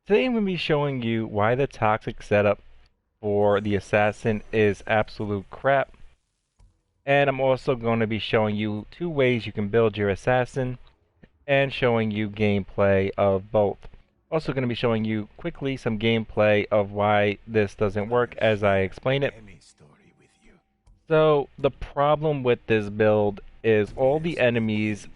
Today I'm going to be showing you why the toxic setup for the assassin is absolute crap. And I'm also going to be showing you two ways you can build your assassin and showing you gameplay of both. Also going to be showing you quickly some gameplay of why this doesn't work as I explain it. So the problem with this build is all the enemies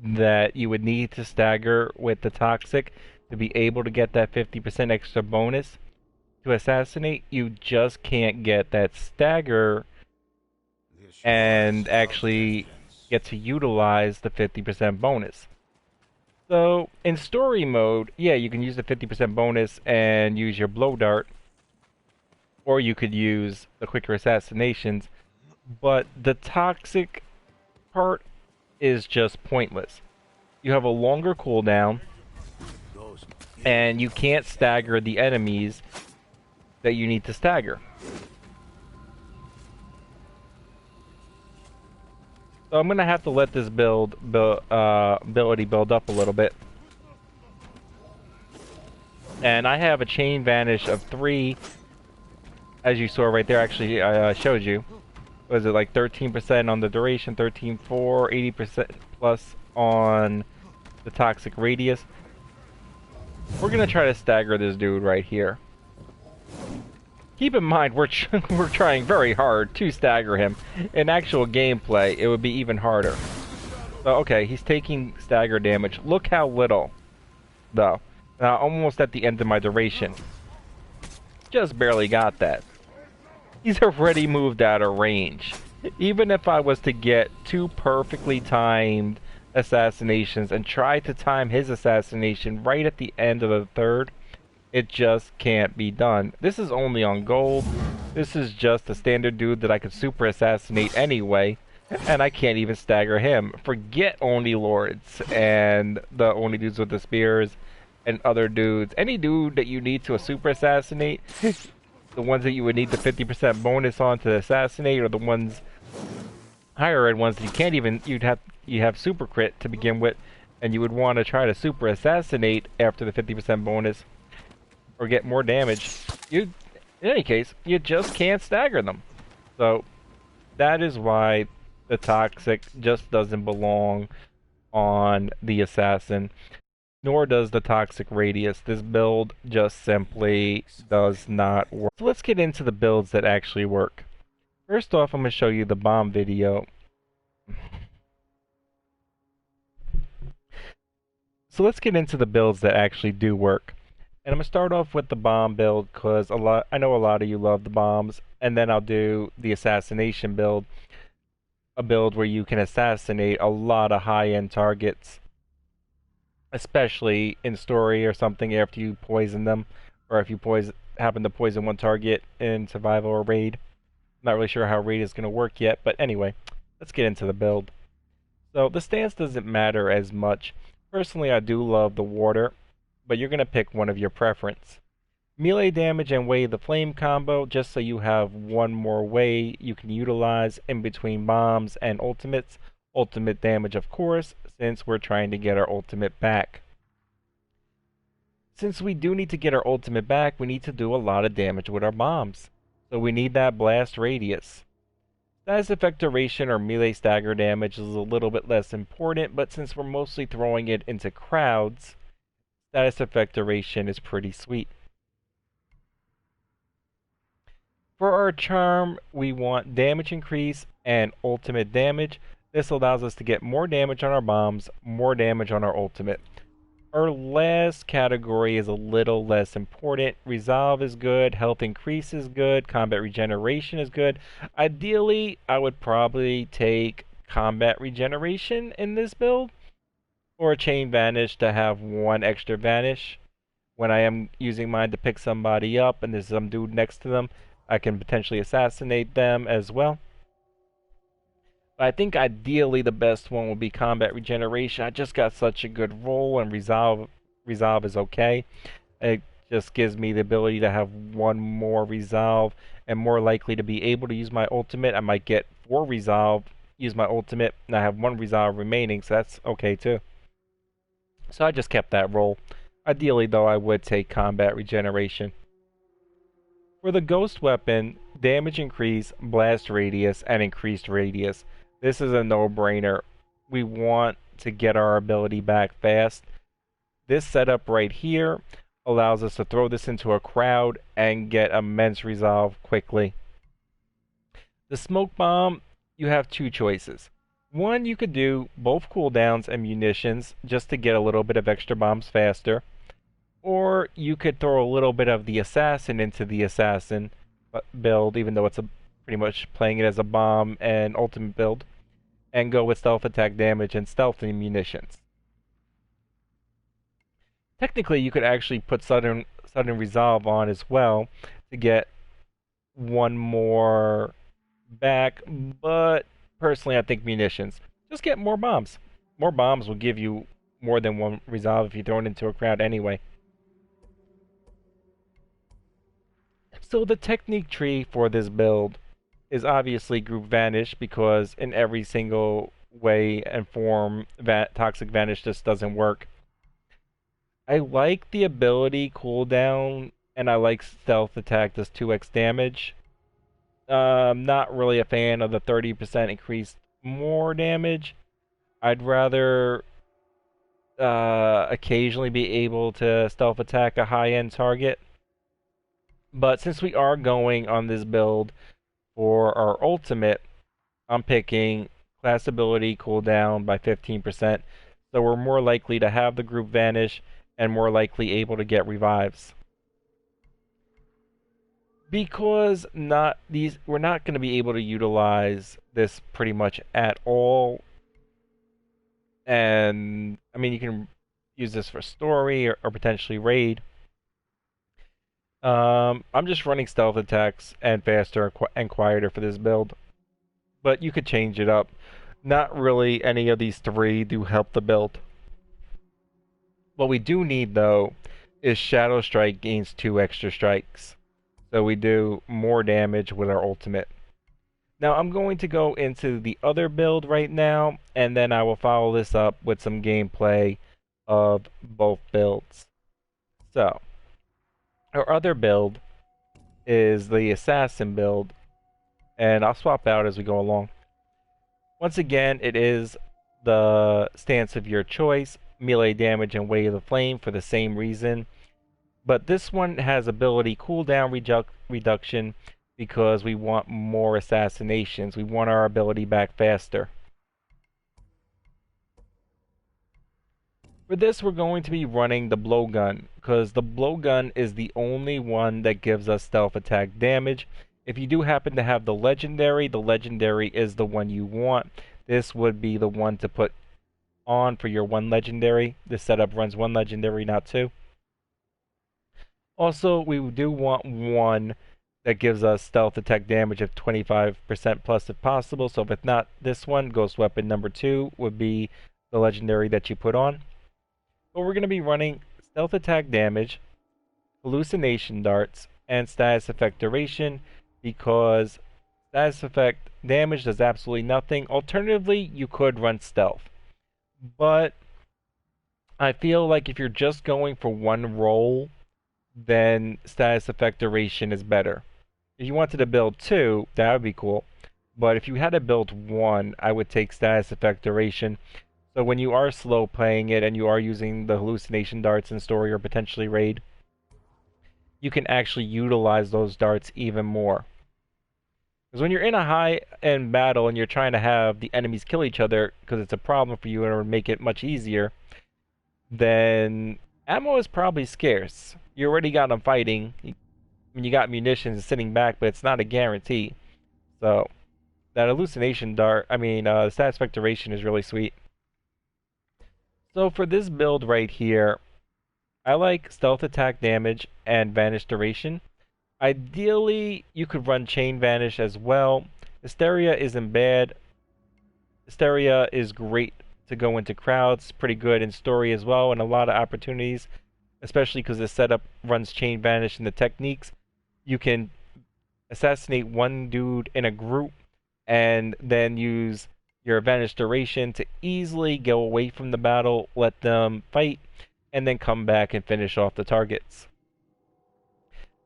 that you would need to stagger with the toxic to be able to get that 50% extra bonus to assassinate, you just can't get that stagger and actually get to utilize the 50% bonus. So in story mode, yeah, you can use the 50% bonus and use your blow dart, or you could use the quicker assassinations, but the toxic part is just pointless. You have a longer cooldown, and you can't stagger the enemies that you need to stagger. So I'm gonna have to let this ability build up a little bit. And I have a chain vanish of 3, as you saw right there. Actually, I showed you. Was it like 13% on the duration, 13.4, 80% plus on the toxic radius? We're gonna try to stagger this dude right here. Keep in mind, we're trying very hard to stagger him. In actual gameplay, it would be even harder. So, okay, he's taking stagger damage. Look how little, though. Almost at the end of my duration. Just barely got that. He's already moved out of range. Even if I was to get 2 perfectly timed assassinations and try to time his assassination right at the end of the third, it just can't be done. This is only on gold. This is just a standard dude that I could super assassinate anyway, and I can't even stagger him. Forget Oni Lords and the Oni dudes with the spears and other dudes. Any dude that you need to super assassinate, the ones that you would need the 50% bonus on to assassinate, or the ones higher end ones that you can't even, you have super crit to begin with, and you would want to try to super assassinate after the 50% bonus or get more damage. In any case, you just can't stagger them. So that is why the toxic just doesn't belong on the assassin, nor does the toxic radius. This build just simply does not work. So let's get into the builds that actually work. First off, I'm going to show you the bomb video. So let's get into the builds that actually do work. And I'm going to start off with the bomb build because I know a lot of you love the bombs. And then I'll do the assassination build. A build where you can assassinate a lot of high-end targets, especially in story or something after you poison them, or if you happen to poison one target in survival or raid. Not really sure how raid is going to work yet, but anyway, let's get into the build. So the stance doesn't matter as much. Personally, I do love the water, but you're going to pick one of your preference. Melee damage and Way of the Flame combo, just so you have one more way you can utilize in between bombs and ultimates. Ultimate damage, of course, since we're trying to get our ultimate back. Since we do need to get our ultimate back, we need to do a lot of damage with our bombs. So we need that blast radius. Status effect duration or melee stagger damage is a little bit less important, but since we're mostly throwing it into crowds, status effect duration is pretty sweet. For our charm, we want damage increase and ultimate damage. This allows us to get more damage on our bombs, more damage on our ultimate. Our last category is a little less important. Resolve is good, health increase is good, combat regeneration is good. Ideally, I would probably take combat regeneration in this build, or a chain vanish to have 1 extra vanish. When I am using mine to pick somebody up and there's some dude next to them, I can potentially assassinate them as well. I think ideally the best one would be combat regeneration. I just got such a good roll, and resolve is okay. It just gives me the ability to have 1 more resolve and more likely to be able to use my ultimate. I might get 4 resolve, use my ultimate, and I have 1 resolve remaining, so that's okay too. So I just kept that roll. Ideally, though, I would take combat regeneration. For the ghost weapon, damage increase, blast radius, and increased radius. This is a no-brainer. We want to get our ability back fast. This setup right here allows us to throw this into a crowd and get immense resolve quickly. The smoke bomb, you have two choices. One, you could do both cooldowns and munitions just to get a little bit of extra bombs faster. Or you could throw a little bit of the assassin into the assassin build, even though it's pretty much playing it as a bomb and ultimate build, and go with stealth attack damage and stealthy munitions. Technically, you could actually put sudden resolve on as well to get one more back, but personally I think munitions. Just get more bombs. More bombs will give you more than one resolve if you throw it into a crowd anyway. So the technique tree for this build is obviously group vanish, because in every single way and form toxic vanish just doesn't work. I like the ability cooldown, and I like stealth attack does 2x damage. Not really a fan of the 30% increased more damage. I'd rather occasionally be able to stealth attack a high-end target. But since we are going on this build for our ultimate, I'm picking class ability cooldown by 15%. So we're more likely to have the group vanish and more likely able to get revives. Because we're not going to be able to utilize this pretty much at all. And I mean, you can use this for story or potentially raid. I'm just running stealth attacks and faster and quieter for this build, but you could change it up. Not really any of these three do help the build. What we do need, though, is Shadow Strike gains 2 extra strikes, so we do more damage with our ultimate. Now I'm going to go into the other build right now, and then I will follow this up with some gameplay of both builds. So our other build is the Assassin build, and I'll swap out as we go along. Once again, it is the stance of your choice, melee damage and Way of the Flame for the same reason. But this one has ability cooldown reduction because we want more assassinations. We want our ability back faster. For this, we're going to be running the blowgun, because the blowgun is the only one that gives us stealth attack damage. If you do happen to have the legendary is the one you want. This would be the one to put on for your one legendary. This setup runs one legendary, not two. Also, we do want one that gives us stealth attack damage of 25% plus if possible. So if it's not this one, Ghost Weapon number 2 would be the legendary that you put on. But we're going to be running stealth attack damage, hallucination darts, and status effect duration, because status effect damage does absolutely nothing. Alternatively, you could run stealth. But I feel like if you're just going for one roll, then status effect duration is better. If you wanted to build 2, that would be cool. But if you had to build 1, I would take status effect duration. So when you are slow playing it and you are using the hallucination darts in story or potentially raid, you can actually utilize those darts even more. Because when you're in a high-end battle and you're trying to have the enemies kill each other because it's a problem for you and it would make it much easier, then ammo is probably scarce. You already got them fighting. You got munitions and sitting back, but it's not a guarantee. So that hallucination dart, status effect duration is really sweet. So for this build right here, I like stealth attack damage and vanish duration. Ideally, you could run chain vanish as well. Hysteria isn't bad. Hysteria is great to go into crowds, pretty good in story as well, and a lot of opportunities, especially because this setup runs chain vanish in the techniques. You can assassinate one dude in a group and then use your vanish duration to easily go away from the battle, let them fight, and then come back and finish off the targets.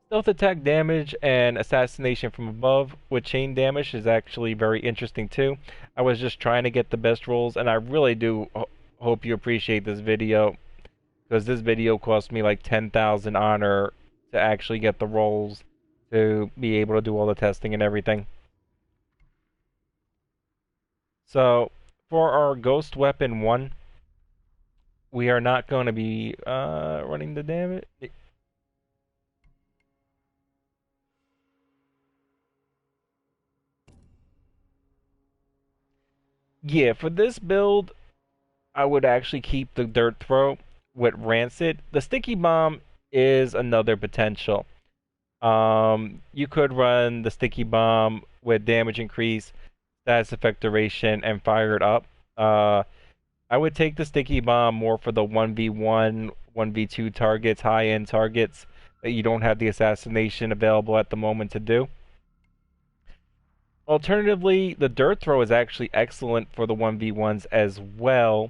Stealth attack damage and assassination from above with chain damage is actually very interesting too. I was just trying to get the best rolls, and I really do hope you appreciate this video, because this video cost me like 10,000 honor to actually get the rolls to be able to do all the testing and everything. So for our ghost weapon 1, we are not going to be running the damage. Yeah, for this build, I would actually keep the dirt throw with rancid. The sticky bomb is another potential. You could run the sticky bomb with damage increase, status effect duration, and fire it up. I would take the sticky bomb more for the 1v1, 1v2 targets, high-end targets that you don't have the assassination available at the moment to do. Alternatively, the dirt throw is actually excellent for the 1v1s as well,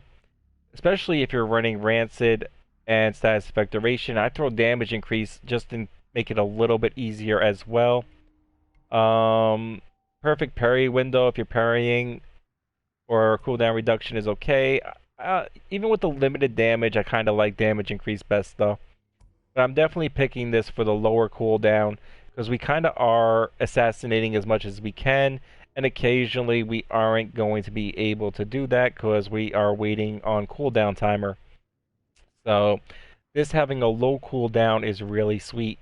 especially if you're running rancid and status effect duration. I throw damage increase just to make it a little bit easier as well. Perfect parry window if you're parrying, or cooldown reduction is okay. Even with the limited damage, I kind of like damage increase best though. But I'm definitely picking this for the lower cooldown, because we kind of are assassinating as much as we can, and occasionally we aren't going to be able to do that because we are waiting on cooldown timer. So this having a low cooldown is really sweet.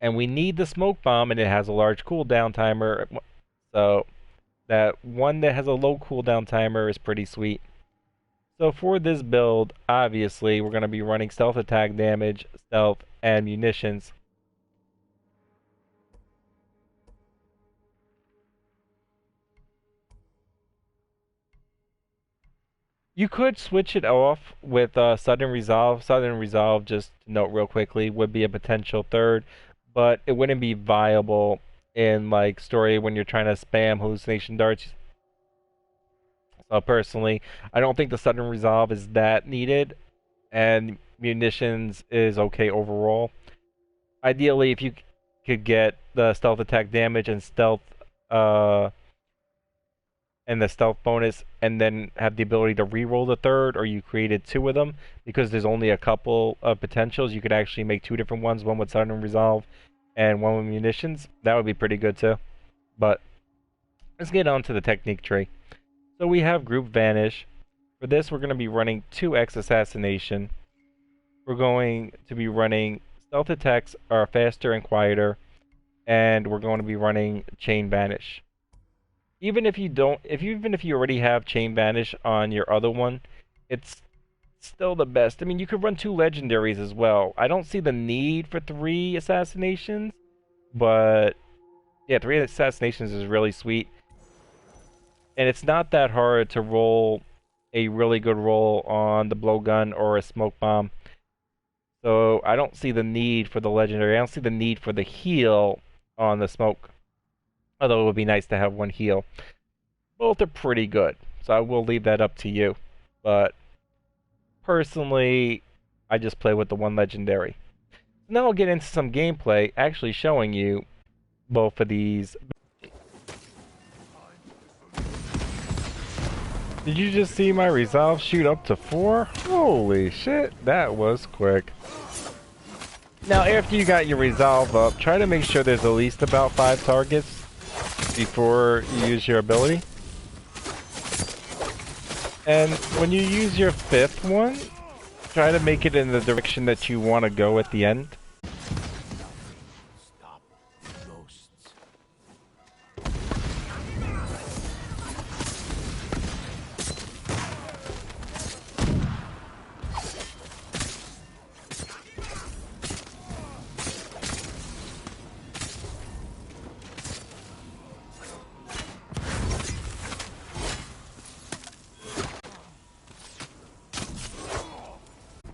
And we need the smoke bomb, and it has a large cooldown timer. So that one that has a low cooldown timer is pretty sweet. So for this build, obviously, we're going to be running stealth attack damage, stealth, and munitions. You could switch it off with Sudden Resolve. Sudden Resolve, just to note real quickly, would be a potential third, but it wouldn't be viable in like story when you're trying to spam hallucination darts. So personally, I don't think the Sudden Resolve is that needed, and munitions is okay overall. Ideally, if you could get the stealth attack damage and stealth and the stealth bonus, and then have the ability to reroll the third, or you created 2 of them, because there's only a couple of potentials. You could actually make 2 different ones, one with Sudden Resolve and one with munitions. That would be pretty good too. But let's get on to the technique tree. So we have Group Vanish. For this, we're going to be running 2x Assassination. We're going to be running stealth attacks are faster and quieter, and we're going to be running Chain Vanish. Even if you already have Chain Vanish on your other one, it's still the best. I mean, you could run 2 legendaries as well. I don't see the need for 3 assassinations, but yeah, 3 assassinations is really sweet. And it's not that hard to roll a really good roll on the blowgun or a smoke bomb. So I don't see the need for the legendary. I don't see the need for the heal on the smoke. Although it would be nice to have 1 heal. Both are pretty good, so I will leave that up to you. But personally, I just play with the 1 legendary. Now I'll get into some gameplay, actually showing you both of these. Did you just see my resolve shoot up to 4? Holy shit, that was quick. Now after you got your resolve up, try to make sure there's at least about 5 targets before you use your ability. And when you use your 5th one, try to make it in the direction that you want to go at the end.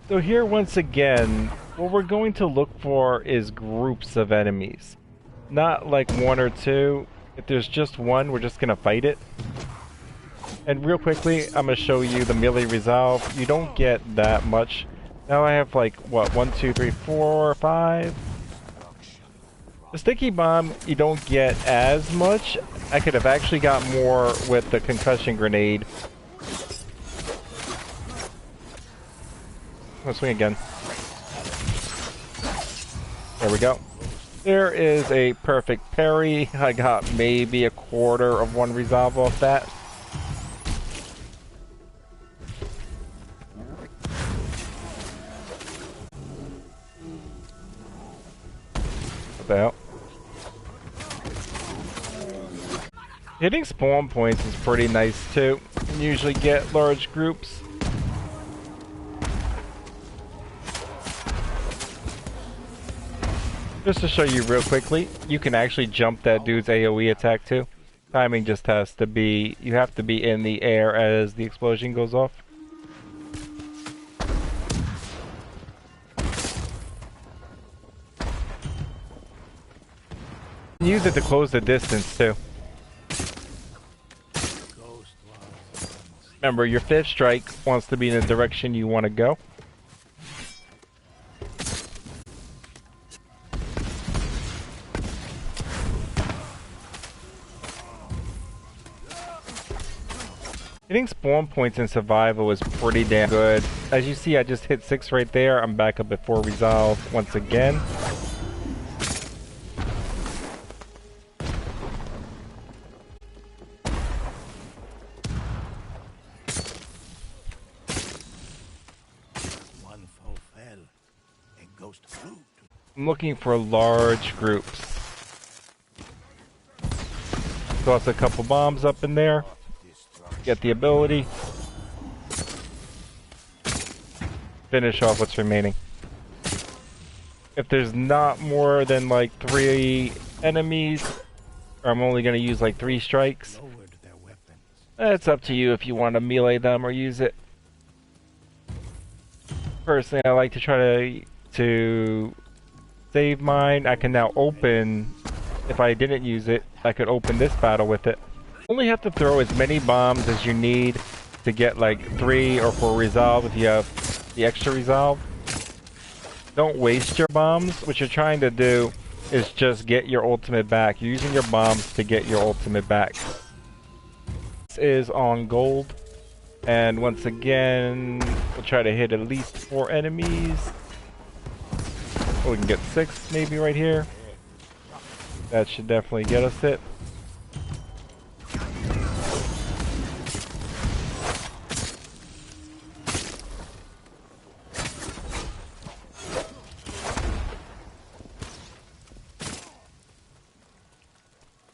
So here once again, what we're going to look for is groups of enemies. Not like 1 or 2. If there's just 1, we're just going to fight it. And real quickly, I'm going to show you the melee resolve. You don't get that much Now I have like, what, 1, 2, 3, 4, 5? The sticky bomb, you don't get as much. I could have actually got more with the concussion grenade. Let's swing again. There we go. There is a perfect parry. I got maybe a quarter of one resolve off that. What the hell? Hitting spawn points is pretty nice too. You usually get large groups. Just to show you real quickly, you can actually jump that dude's AoE attack too. Timing just has to be, you have to be in the air as the explosion goes off. Use it to close the distance too. Remember, your 5th strike wants to be in the direction you want to go. Hitting spawn points in survival is pretty damn good. As you see, I just hit 6 right there. I'm back up at 4 resolve once again. I'm looking for large groups. Toss a couple bombs up in there. Get the ability. Finish off what's remaining. If there's not more than like 3 enemies, or I'm only going to use like 3 strikes, it's up to you if you want to melee them or use it. Personally, I like to try to save mine. I can now open, if I didn't use it, I could open this battle with it. Only have to throw as many bombs as you need to get like 3 or 4 resolve if you have the extra resolve. Don't waste your bombs. What you're trying to do is just get your ultimate back. You're using your bombs to get your ultimate back. This is on gold. And once again, we'll try to hit at least 4 enemies. Oh, we can get 6 maybe right here. That should definitely get us it.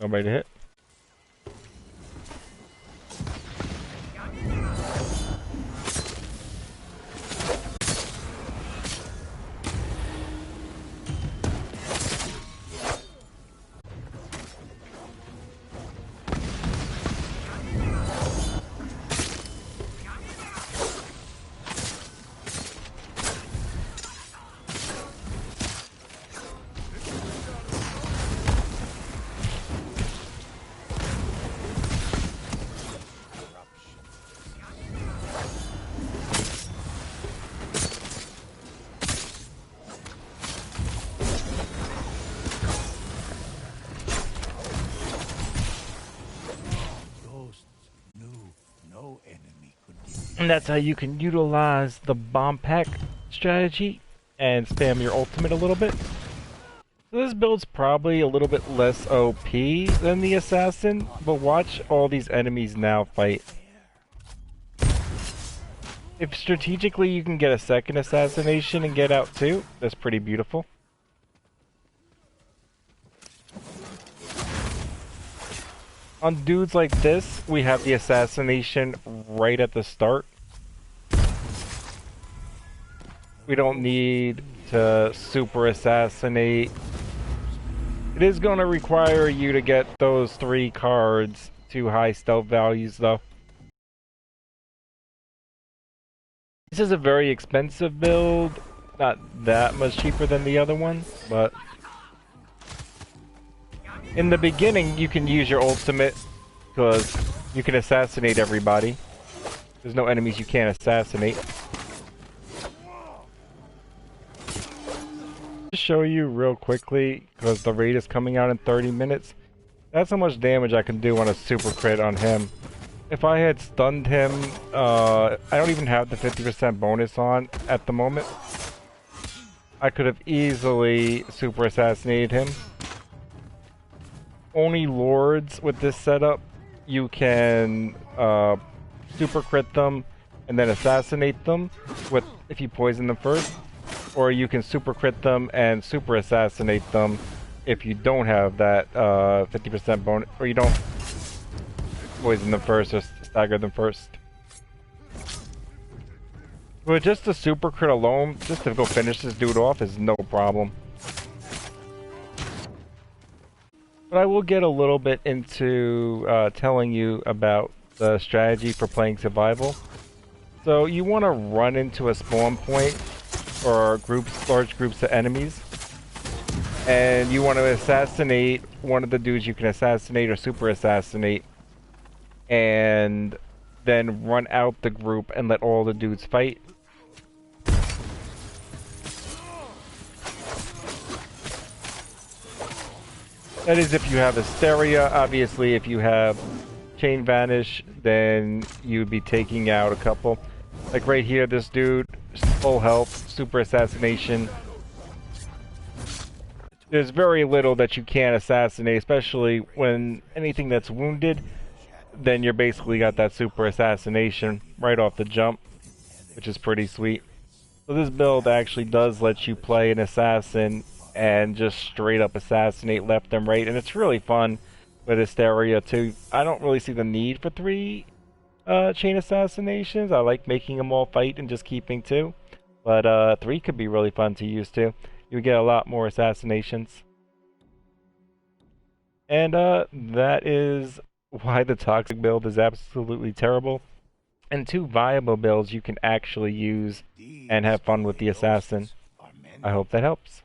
Nobody to hit. And that's how you can utilize the bomb pack strategy and spam your ultimate a little bit. So this build's probably a little bit less OP than the assassin, but watch all these enemies now fight. If strategically you can get a second assassination and get out too, that's pretty beautiful. On dudes like this, we have the assassination right at the start. We don't need to super assassinate. It is going to require you to get those 3 cards to high stealth values though. This is a very expensive build, not that much cheaper than the other one, but in the beginning you can use your ultimate because you can assassinate everybody. There's no enemies you can't assassinate. To show you real quickly, because the raid is coming out in 30 minutes, that's how much damage I can do on a super crit on him. If I had stunned him, I don't even have the 50% bonus on at the moment. I could have easily super assassinated him. Only lords with this setup, you can super crit them and then assassinate them with if you poison them first, or you can super crit them and super assassinate them if you don't have that 50% bonus, or you don't poison them first or stagger them first. But just the super crit alone, just to go finish this dude off is no problem. But I will get a little bit into telling you about the strategy for playing survival. So you want to run into a spawn point or large groups of enemies, and you want to assassinate one of the dudes you can assassinate or super assassinate, and then run out the group and let all the dudes fight. That is if you have Hysteria. Obviously, if you have Chain Vanish, then you'd be taking out a couple. Like right here, this dude, full health, super assassination. There's very little that you can't assassinate, especially when anything that's wounded, then you're basically got that super assassination right off the jump, which is pretty sweet. So this build actually does let you play an assassin and just straight up assassinate left and right, and it's really fun with Hysteria too. I don't really see the need for 3 chain assassinations. I like making them all fight and just keeping 2, but 3 could be really fun to use too. You get a lot more assassinations. And that is why the toxic build is absolutely terrible, and 2 viable builds you can actually use and have fun with the assassin. I hope that helps.